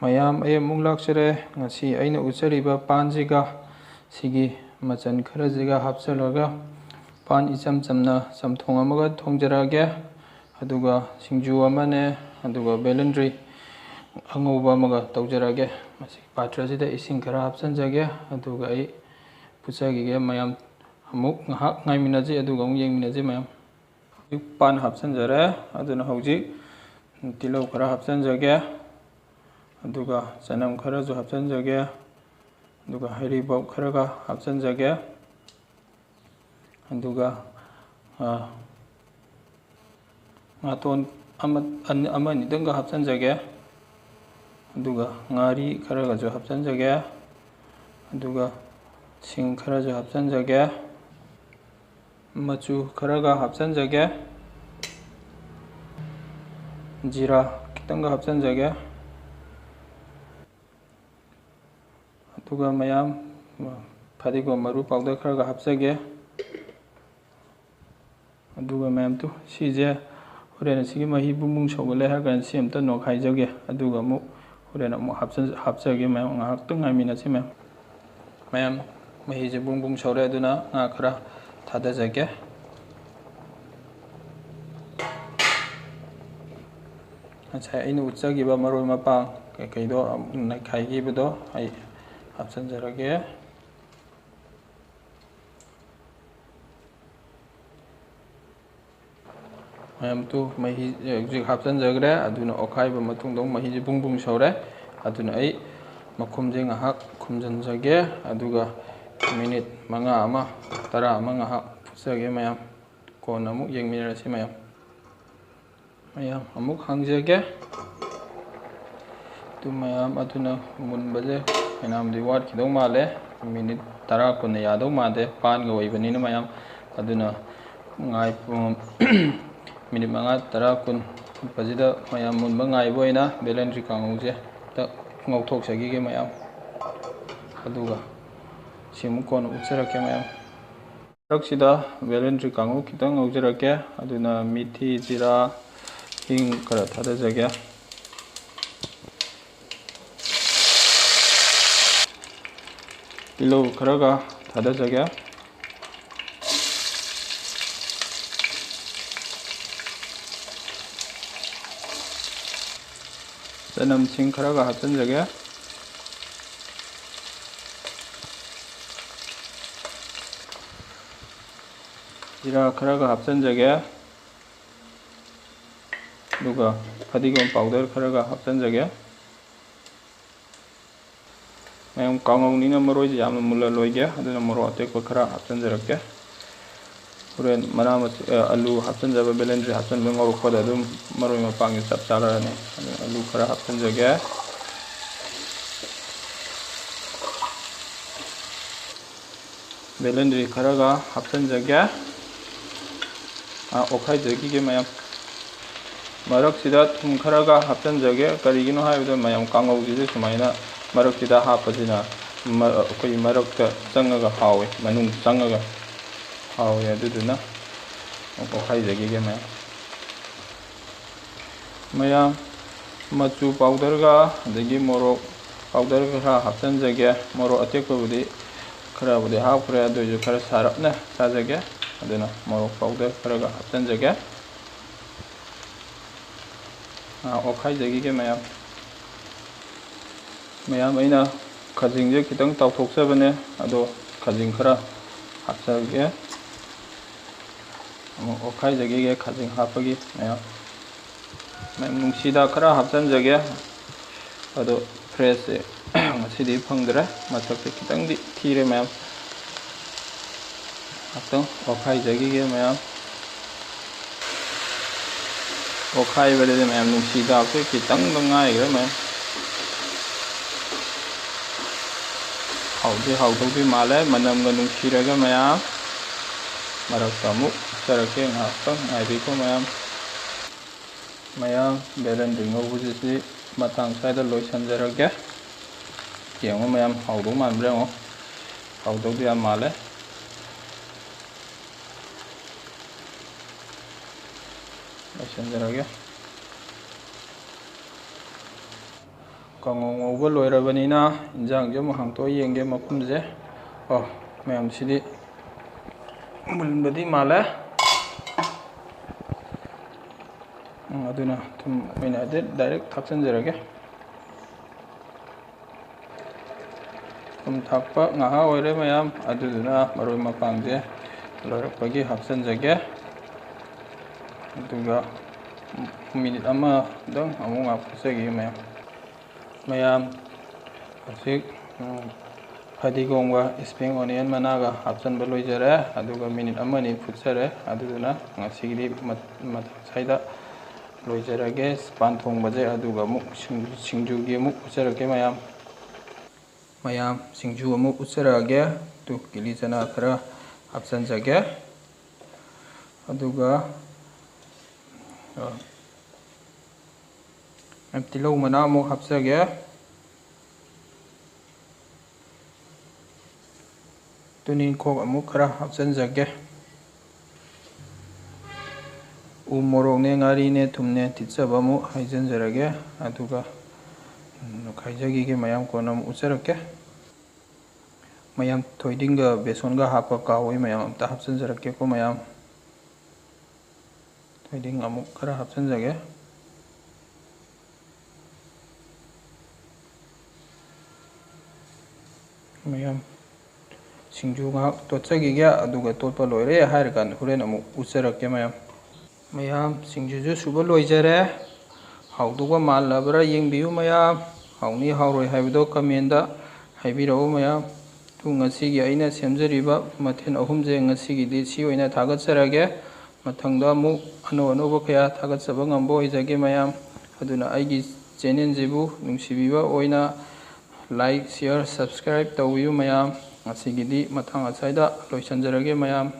ꯃꯌꯥꯝ ꯑꯩ ꯑꯃꯨꯛ ꯂꯥꯛꯆꯔꯦ. ꯉꯁꯤ ꯑꯩꯅ ꯎꯠꯆꯔꯤꯕ ꯄꯥꯟꯁꯤꯒ ꯁꯤꯒꯤ ꯃꯆꯜ ꯈꯔꯁꯤꯒ ꯍꯥꯞꯆꯤꯜꯂꯒ ꯄꯥꯟ ꯏꯆꯝ ꯆꯝꯅ ꯆꯝꯊꯣꯡ ꯑꯃꯒ ꯊꯣꯡꯖꯔꯛꯑꯒꯦ. ꯑꯗꯨꯒ ꯁꯤꯡꯖꯨ ꯑꯃꯅꯦ, ꯑꯗꯨꯒ ꯕꯦꯂꯦꯟꯗ꯭ꯔꯤ ꯑꯉꯧꯕ ꯑꯃꯒ ꯇꯧꯖꯔꯛꯑꯒꯦ. ꯃꯁꯤ ꯄꯥꯇ꯭ꯔꯁꯤꯗ ꯏꯁꯤꯡ ꯈꯔ ꯍꯥꯞꯆꯤꯟꯖꯒꯦ. ꯑꯗꯨꯒ ꯑꯩ ꯐꯨꯠꯆꯈꯤꯒꯦ. ꯃꯌꯥꯝ ꯑꯃꯨꯛ ꯉꯥꯏꯍꯥꯛ ꯉꯥꯏꯃꯤꯟꯅꯁꯤ, ꯑꯗꯨꯒ ꯑꯃꯨꯛ ꯌꯦꯡꯃꯤꯟꯅꯁꯤ ꯃꯌꯥꯝ. ꯍꯧꯖꯤꯛ ꯄꯥꯟ ꯍꯥꯞꯆꯤꯟꯖꯔꯦ. ꯑꯗꯨꯅ ꯍꯧꯖꯤꯛ ꯇꯤꯜꯍꯧ ꯈꯔ ꯍꯥꯞꯆꯤꯟꯖꯒꯦ. ꯑꯗꯨꯒ ꯆꯅꯝ ꯈꯔꯁꯨ ꯍꯥꯞꯆꯤꯟꯖꯒꯦ. ꯑꯗꯨꯒ ꯍꯩꯔꯤꯕꯣꯞ ꯈꯔꯒ ꯍꯥꯞꯆꯤꯟꯖꯒꯦ. ꯑꯗꯨꯒ ꯉꯥꯇꯣꯟ ꯑꯃ ꯑꯅꯤꯗꯪꯒ ꯍꯥꯞꯆꯤꯟꯖꯒꯦ. ꯑꯗꯨꯒ ꯉꯥꯔꯤ ꯈꯔꯒꯁꯨ ꯍꯥꯞꯆꯤꯟꯖꯒꯦ. ꯑꯗꯨꯒ ꯁꯤꯡ ꯈꯔꯁꯨ ꯍꯥꯞꯆꯤꯟꯖꯒꯦ. ꯃꯆꯨ ꯈꯔꯒ ꯍꯥꯞꯆꯤꯟꯖꯒꯦ. ꯖꯤꯔꯥ ꯈꯤꯇꯪꯒ ꯍꯥꯞꯆꯤꯟꯖꯒꯦ. ꯑꯗꯨꯒ ꯃꯌꯥꯝ ꯐꯗꯤꯒꯣꯝ ꯃꯔꯨ ꯄꯥꯎꯗꯔ ꯈꯔꯒ ꯍꯥꯞꯆꯒꯦ. ꯑꯗꯨꯒ ꯃꯌꯥꯝ ꯁꯤꯁꯦ ꯍꯣꯔꯦꯟ ꯑꯁꯤꯒꯤ ꯃꯍꯤ ꯕꯨꯡ ꯁꯧꯒꯠꯂꯦ ꯍꯥꯏꯔ ꯀꯥꯟꯗ ꯁꯤ ꯑꯃꯇ ꯅꯣꯛꯈꯥꯏꯖꯒꯦ. ꯑꯗꯨꯒ ꯑꯃꯨꯛ ꯍꯣꯔꯦꯟ ꯑꯃꯨꯛ ꯍꯥꯞꯆꯒꯦ ꯃꯌꯥꯝ. ꯉꯥꯏꯍꯥꯛꯇꯪ ꯉꯥꯏꯃꯤꯟꯅꯁꯤ ꯃꯌꯥꯝ. ꯃꯍꯤꯁꯦ ꯕꯨꯡ ꯁꯧꯔꯦ. ꯑꯗꯨꯅ ꯉꯥꯈꯔ ꯊꯥꯗꯖꯒꯦ. ꯉꯁꯥꯏ ꯑꯩꯅ ꯎꯠꯆꯈꯤꯕ ꯃꯔꯣꯏ ꯃꯄꯥꯡ ꯀꯩꯀꯩꯗꯣ ꯅꯩꯈꯥꯏꯈꯤꯕꯗꯣ ꯑꯩ ꯍꯥꯞꯆꯤꯟꯖꯔꯒꯦ. ꯃꯌꯥꯝ ꯃꯍꯤ ꯍꯧꯖꯤꯛ ꯍꯥꯞꯆꯤꯟꯖꯈ꯭ꯔꯦ. ꯑꯗꯨꯅ ꯑꯣꯠꯈꯥꯏꯕ ꯃꯇꯨꯡꯗ ꯃꯍꯤꯁꯦ ꯕꯨꯡ ꯁꯧꯔꯦ. ꯑꯗꯨꯅ ꯑꯩ ꯃꯈꯨꯝꯁꯦ ꯉꯥꯏꯍꯥꯛ ꯈꯨꯝꯖꯤꯟꯖꯒꯦ. ꯑꯗꯨꯒ ꯃꯤꯅꯤꯠ 5 ꯑꯃ 10 ꯑꯃ ꯉꯥꯏꯍꯥꯛ ꯐꯨꯠꯆꯒꯦ ꯃꯌꯥꯝ. ꯀꯣꯟꯅ ꯑꯃꯨꯛ ꯌꯦꯡꯃꯤꯟꯅꯔꯁꯤ ꯃꯌꯥꯝ. ꯑꯃꯨꯛ ꯍꯥꯡꯖꯒꯦ. ꯃꯌꯥꯝ ꯑꯗꯨꯅ ꯃꯨꯟꯕꯁꯦ ꯃꯌꯥꯝꯗꯤ ꯋꯥꯠꯈꯤꯗꯧ ꯃꯥꯜꯂꯦ. ꯃꯤꯅꯤꯠ 10 ꯀꯨꯟꯅ ꯌꯥꯗꯧ ꯃꯥꯟꯗꯦ, ꯄꯥꯟꯒ ꯑꯣꯏꯕꯅꯤꯅ ꯃꯌꯥꯝ. ꯑꯗꯨꯅ ꯃꯤꯅꯤꯠ 5, 10, 20 ꯐꯨꯠꯄꯁꯤꯗ ꯃꯌꯥꯝ ꯃꯨꯟꯕ ꯉꯥꯏꯕ ꯑꯣꯏꯅ ꯕꯦꯂꯦꯟꯗ꯭ꯔꯤ ꯀꯥꯡꯉꯧꯁꯦ ꯉꯧꯊꯣꯛꯆꯈꯤꯒꯦ ꯃꯌꯥꯝ. ꯑꯗꯨꯒ ꯁꯤ ꯑꯃꯨꯛ ꯀꯣꯟꯅ ꯎꯠꯆꯔꯛꯀꯦ ꯃꯌꯥꯝ. ꯃꯔꯛꯁꯤꯗ ꯕꯦꯂꯦꯟꯗ꯭ꯔꯤ ꯀꯥꯡꯉꯧ ꯈꯤꯇꯪ ꯉꯧꯖꯔꯛꯀꯦ. ꯑꯗꯨꯅ ꯃꯤꯊꯤ, ꯖꯤꯔꯥ, ꯍꯤꯡ ꯈꯔ ꯊꯥꯗꯖꯒꯦ. ꯇꯤꯜꯍꯧ ꯈꯔꯒ ꯊꯥꯗꯖꯒꯦ. ꯆꯅꯝ, ꯁꯤꯡ ꯈꯔꯒ ꯍꯥꯞꯆꯤꯟꯖꯒꯦ. ꯖꯤꯔꯥ ꯈꯔꯒ ꯍꯥꯞꯆꯤꯟꯖꯒꯦ. ꯑꯗꯨꯒ ꯐꯗꯤꯒꯣꯝ ꯄꯥꯎꯗꯔ ꯈꯔꯒ ꯍꯥꯞꯆꯤꯟꯖꯒꯦ. ꯃꯌꯥꯝ ꯀꯥꯡꯉꯧꯅꯤꯅ ꯃꯔꯣꯏꯁꯦ ꯌꯥꯝꯅ ꯃꯨꯜꯍꯜꯂꯣꯏꯒꯦ. ꯑꯗꯨꯅ ꯃꯣꯔꯣꯛ ꯑꯇꯦꯛꯄ ꯈꯔ ꯍꯥꯞꯆꯤꯟꯖꯔꯛꯀꯦ. ꯍꯣꯔꯦꯟ ꯑꯂꯨ ꯍꯥꯞꯆꯤꯟꯖꯕ, ꯕꯦꯂꯦꯟꯗ꯭ꯔꯤ ꯍꯥꯞꯆꯤꯟꯕ ꯉꯧꯔꯛꯄꯗ ꯑꯗꯨꯝ ꯃꯔꯣꯏ ꯃꯄꯥꯡꯁꯦ ꯆꯞ ꯆꯥꯔꯛꯑꯅꯤ. ꯑꯗꯨꯅ ꯑꯂꯨ ꯈꯔ ꯍꯥꯞꯆꯤꯟꯖꯒꯦ. ꯕꯦꯂꯦꯟꯗ꯭ꯔꯤ ꯈꯔꯒ ꯍꯥꯞꯆꯤꯟꯖꯒꯦ. ꯑꯣꯠꯈꯥꯏꯖꯈꯤꯒꯦ ꯃꯌꯥꯝ. ꯃꯔꯛꯁꯤꯗ ꯊꯨꯝ ꯈꯔꯒ ꯍꯥꯞꯆꯤꯟꯖꯒꯦ. ꯀꯔꯤꯒꯤꯅꯣ ꯍꯥꯏꯕꯗ ꯃꯌꯥꯝ ꯀꯥꯡꯉꯧꯁꯤꯗ ꯁꯨꯃꯥꯏꯅ ꯃꯔꯛꯁꯤꯗ ꯍꯥꯞꯄꯁꯤꯅ ꯑꯩꯈꯣꯏ ꯃꯔꯛꯇ ꯆꯪꯉꯒ ꯍꯥꯎꯋꯦ, ꯃꯅꯨꯡ ꯆꯪꯉꯒ ꯍꯥꯎꯋꯦ. ꯑꯗꯨꯗꯨꯅ ꯑꯣꯠꯈꯥꯏꯖꯈꯤꯒꯦ ꯃꯌꯥꯝ. ꯃꯆꯨ ꯄꯥꯎꯗꯔꯒ ꯑꯗꯒꯤ ꯃꯣꯔꯣꯛ ꯄꯥꯎꯗꯔ ꯈꯔ ꯍꯥꯞꯆꯤꯟꯖꯒꯦ. ꯃꯣꯔꯣꯛ ꯑꯇꯦꯛꯄꯕꯨꯗꯤ ꯈꯔꯕꯨꯗꯤ ꯍꯥꯞꯈ꯭ꯔꯦ. ꯑꯗꯨꯑꯣꯏꯁꯨ ꯈꯔ ꯁꯥꯔꯞꯅ ꯆꯥꯖꯒꯦ. ꯑꯗꯨꯅ ꯃꯣꯔꯣꯛ ꯄꯥꯎꯗꯔ ꯈꯔꯒ ꯍꯥꯞꯆꯤꯟꯖꯒꯦ. ꯑꯣꯠꯈꯥꯏꯖꯈꯤꯒꯦ ꯃꯌꯥꯝ. ꯑꯩꯅ ꯈꯖꯤꯡꯁꯦ ꯈꯤꯇꯪ ꯇꯥꯎꯊꯣꯛꯆꯕꯅꯦ. ꯑꯗꯣ ꯈꯖꯤꯡ ꯈꯔ ꯍꯥꯞꯆꯒꯦ. ꯑꯃꯨꯛ ꯑꯣꯠꯈꯥꯏꯖꯈꯤꯒꯦ ꯈꯖꯤꯡ ꯍꯥꯞꯄꯒꯤ ꯃꯌꯥꯝ. ꯅꯨꯡꯁꯤꯗꯥꯛ ꯈꯔ ꯍꯥꯞꯆꯤꯟꯖꯒꯦ. ꯑꯗꯣ ꯐ꯭ꯔꯦꯁꯁꯦ ꯉꯁꯤꯗꯤ ꯐꯪꯗ꯭ꯔꯦ. ꯃꯁꯛꯁꯦ ꯈꯤꯇꯪꯗꯤ ꯊꯤꯔꯦ ꯃꯌꯥꯝ. ꯉꯥꯛꯇꯪ ꯑꯣꯠꯈꯥꯏꯖꯈꯤꯒꯦ ꯃꯌꯥꯝ. ꯑꯣꯠꯈꯥꯏꯕꯗꯗꯤ ꯃꯌꯥꯝ ꯅꯨꯡꯁꯤꯗꯥꯛꯁꯦ ꯈꯤꯇꯪꯗ ꯉꯥꯏꯈ꯭ꯔꯦ ꯃꯌꯥꯝ. ꯍꯥꯎꯗꯧꯗꯤ ꯃꯥꯜꯂꯦ. ꯃꯅꯝꯒ ꯅꯨꯡꯁꯤꯔꯒ ꯃꯌꯥꯝ. ꯃꯔꯛꯇ ꯑꯃꯨꯛ ꯍꯥꯞꯆꯔꯛꯀꯦ. ꯉꯥꯏꯍꯥꯛꯇꯪ ꯉꯥꯏꯕꯤꯈꯣ ꯃꯌꯥꯝ. ꯕꯦꯂꯦꯟꯗ꯭ꯔꯤ ꯉꯧꯕꯁꯤꯗꯤ ꯃꯇꯥꯡ ꯁ꯭ꯋꯥꯏꯗ ꯂꯣꯏꯁꯤꯟꯖꯔꯒꯦ. ꯌꯦꯡꯉꯣ ꯃꯌꯥꯝ, ꯍꯥꯎꯗꯧ ꯃꯥꯟꯕ꯭ꯔꯥ ꯌꯦꯡꯉꯣ. ꯍꯥꯎꯗꯧꯗꯤ ꯌꯥꯝ ꯃꯥꯜꯂꯦ. ꯂꯣꯏꯁꯤꯟꯖꯔꯒꯦ. ꯀꯥꯡꯉꯧ ꯉꯧꯕ ꯂꯣꯏꯔꯕꯅꯤꯅ ꯏꯟꯖꯥꯡꯁꯦ ꯑꯃꯨꯛ ꯍꯥꯡꯇꯣꯛꯑ ꯌꯦꯡꯒꯦ ꯃꯈꯨꯝꯁꯦ ꯃꯌꯥꯝꯁꯤꯗꯤ ꯃꯨꯟꯕꯗꯤ ꯃꯥꯜꯂꯦ ꯑꯗꯨꯅ ꯊꯨꯝ ꯑꯣꯏꯅ ꯗꯥꯏꯔꯦꯛ ꯊꯥꯛꯆꯤꯟꯖꯔꯒꯦ ꯊꯨꯝ ꯊꯥꯛꯄ ꯉꯥꯏꯍꯥꯛ ꯑꯣꯏꯔꯦ ꯃꯌꯥꯝ ꯑꯗꯨꯗꯨꯅ ꯃꯔꯣꯏ ꯃꯄꯥꯡꯁꯦ ꯂꯣꯏꯔꯛꯄꯒꯤ ꯍꯥꯞꯆꯤꯟꯖꯒꯦ ꯑꯗꯨꯒ ꯃꯤꯅꯤꯠ ꯑꯃꯗꯪ ꯑꯃꯨꯛ ꯉꯥꯛ ꯐꯨꯠꯆꯈꯤꯒꯦ ꯃꯌꯥꯝ ꯍꯧꯖꯤꯛ ꯐꯗꯤꯒꯣꯝꯒ ꯏꯁꯄ꯭ꯔꯤꯡ ꯑꯣꯅꯤꯌꯟ ꯃꯅꯥꯒ ꯍꯥꯞꯆꯤꯟꯕ ꯂꯣꯏꯖꯔꯦ ꯑꯗꯨꯒ ꯃꯤꯅꯤꯠ ꯑꯃꯅꯤ ꯐꯨꯠꯆꯔꯦ ꯑꯗꯨꯗꯨꯅ ꯉꯁꯤꯒꯤꯗꯤ ꯁ꯭ꯋꯥꯏꯗ ꯂꯣꯏꯖꯔꯒꯦ ꯄꯥꯟ ꯊꯣꯡꯕꯁꯦ ꯑꯗꯨꯒ ꯑꯃꯨꯛ ꯁꯤꯡꯖꯨꯒꯤ ꯑꯃꯨꯛ ꯎꯠꯆꯔꯛꯀꯦ ꯃꯌꯥꯝ ꯁꯤꯡꯖꯨ ꯑꯃꯨꯛ ꯎꯠꯆꯔꯛꯑꯒꯦ ꯑꯗꯨ ꯀꯤꯂꯤ ꯆꯅꯥ ꯈꯔ ꯍꯥꯞꯆꯤꯟꯖꯒꯦ ꯑꯗꯨꯒ ꯇꯤꯜꯍꯧ ꯃꯅꯥ ꯑꯃꯨꯛ ꯍꯥꯞꯆꯒꯦ ꯇꯨꯅꯤꯡꯈꯣꯛ ꯑꯃꯨꯛ ꯈꯔ ꯍꯥꯞꯆꯤꯟꯖꯒꯦ ꯎ ꯃꯣꯔꯣꯛꯅꯦ ꯉꯥꯔꯤꯅꯦ ꯊꯨꯝꯅꯦ ꯇꯤꯠꯆꯕ ꯑꯃꯨꯛ ꯍꯩꯖꯤꯟꯖꯔꯒꯦ ꯑꯗꯨꯒ ꯈꯥꯏꯖꯈꯤꯒꯦ ꯃꯌꯥꯝ ꯀꯣꯟꯅ ꯑꯃꯨꯛ ꯎꯠꯆꯔꯛꯀꯦ ꯃꯌꯥꯝ ꯊꯣꯏꯗꯤꯡꯒ ꯕꯦꯁꯣꯟꯒ ꯍꯥꯞꯄ ꯀꯥꯎꯋꯤ ꯃꯌꯥꯝ ꯑꯝꯇ ꯍꯥꯞꯆꯤꯟꯖꯔꯛꯀꯦꯀꯣ ꯃꯌꯥꯝ ꯊꯣꯏꯗꯤꯡ ꯑꯃꯨꯛ ꯈꯔ ꯍꯥꯞꯆꯤꯟꯖꯒꯦ ꯃꯌꯥꯝ ꯁꯤꯡꯖꯨ ꯉꯥꯏꯍꯥꯛ ꯇꯣꯠꯆꯈꯤꯒꯦ ꯑꯗꯨꯒ ꯇꯣꯠꯄ ꯂꯣꯏꯔꯦ ꯍꯥꯏꯔꯀꯥꯟꯗ ꯍꯣꯔꯦꯟ ꯑꯃꯨꯛ ꯎꯠꯆꯔꯛꯀꯦ ꯃꯌꯥꯝ ꯁꯤꯡꯖꯨꯁꯨ ꯁꯨꯕ ꯂꯣꯏꯖꯔꯦ ꯍꯥꯎꯗꯧꯕ ꯃꯥꯜꯂꯕ꯭ꯔꯥ ꯌꯦꯡꯕꯤꯌꯨ ꯃꯌꯥꯝ ꯍꯥꯎꯅꯤ ꯍꯥꯎꯔꯣꯏ ꯍꯥꯏꯕꯗꯣ ꯀꯃꯦꯟꯗ ꯍꯥꯏꯕꯤꯔꯛꯎ ꯃꯌꯥꯝ ꯉꯁꯤꯒꯤ ꯑꯩꯅ ꯁꯦꯝꯖꯔꯤꯕ ꯃꯊꯦꯜ ꯑꯍꯨꯝꯁꯦ ꯉꯁꯤꯒꯤꯗꯤ ꯁꯤ ꯑꯣꯏꯅ ꯊꯥꯒꯠꯆꯔꯒꯦ ꯃꯊꯪꯗ ꯑꯃꯨꯛ ꯑꯅꯧ ꯑꯅꯧꯕ ꯀꯌꯥ ꯊꯥꯒꯠꯆꯕ ꯉꯝꯕ ꯑꯣꯏꯖꯒꯦ ꯃꯌꯥꯝ ꯑꯗꯨꯅ ꯑꯩꯒꯤ ꯆꯦꯅꯦꯜꯁꯤꯕꯨ ꯅꯨꯡꯁꯤꯕꯤꯕ ꯑꯣꯏꯅ ꯂꯥꯏꯛ ꯁꯤꯌꯔ ꯁꯕꯁꯀ꯭ꯔꯥꯏꯕ ꯇꯧꯕꯤꯌꯨ ꯃꯌꯥꯝ ꯉꯁꯤꯒꯤꯗꯤ ꯃꯊꯪ ꯑꯁ꯭ꯋꯥꯏꯗ ꯂꯣꯏꯁꯤꯟꯖꯔꯒꯦ ꯃꯌꯥꯝ